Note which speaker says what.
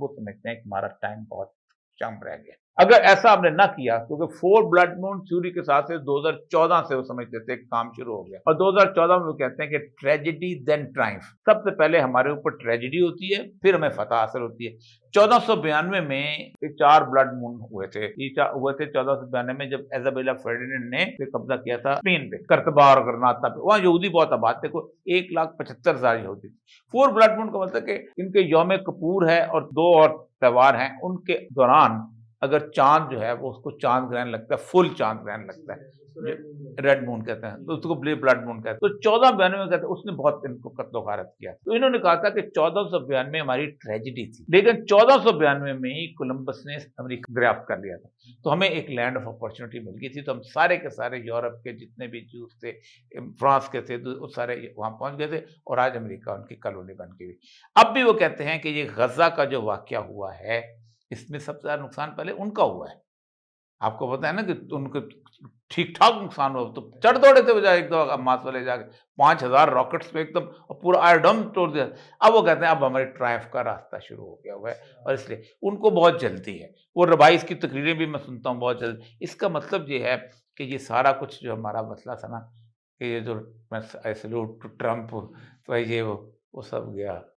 Speaker 1: वो समझते हैं कि हमारा टाइम बहुत कम रह गया। अगर ऐसा आपने ना किया, क्योंकि 4 ब्लड मून थ्योरी के साथ से 2014 से वो समझते थे काम शुरू हो गया और 2014 में वो कहते हैं कि ट्रेजेडी देन ट्रायम्फ। सबसे पहले हमारे ऊपर ट्रेजेडी होती है, फिर हमें फतह हासिल होती है। 1492 में 4 ब्लड मून हुए थे। ये हुए थे 1492 में, जब इजाबेला फर्डिनेंड ने कब्जा किया था स्पेन पे, कर्तबा और गरनाता पे। वहाँ यहूदी बहुत आबाद थे, कोई 1,75,000 यहूदी। 4 ब्लड मून का मतलब कि इनके यौम कपूर है और 2 और त्योहार हैं, उनके दौरान अगर चाँद जो है वो उसको चाँद ग्रहण लगता है, फुल चाँद ग्रहण लगता है, रेड मून कहते हैं, तो उसको ब्लड मून कहते हैं। तो 1492 में कहते हैं उसने बहुत इनको कत्लो-गारत किया। तो इन्होंने कहा था कि 1492 में हमारी ट्रेजेडी थी, लेकिन 1492 में ही कोलंबस ने अमेरिका दरियाफ्त कर लिया था। तो हमें एक लैंड ऑफ अपॉर्च्युनिटी मिल गई थी, तो हम सारे के सारे यूरोप के जितने भी जूस थे, फ्रांस के थे, वो सारे वहाँ पहुँच गए थे और आज अमेरिका उनकी कॉलोनी बन गई। अब भी वो कहते हैं कि ये गज़ा का जो वाक़या हुआ है, इसमें सबसे ज़्यादा नुकसान पहले उनका हुआ है। आपको पता है ना कि उनको ठीक-ठाक नुकसान हुआ, तो चढ़ दौड़े थे वो जा एकदम हमास वाले जाके 5,000 रॉकेट्स में एकदम और पूरा आयरडम तोड़ दिया। अब वो कहते हैं अब हमारे ट्रायम्फ का रास्ता शुरू हो गया हुआ है और इसलिए उनको बहुत जल्दी है। वो रबाइस की तकरीरें भी मैं सुनता हूँ बहुत जल्द। इसका मतलब ये है कि ये सारा कुछ जो हमारा मसला था ना, कि ये जो मैं आई सैल्यूट टू ट्रम्प, तो ये वो सब गया।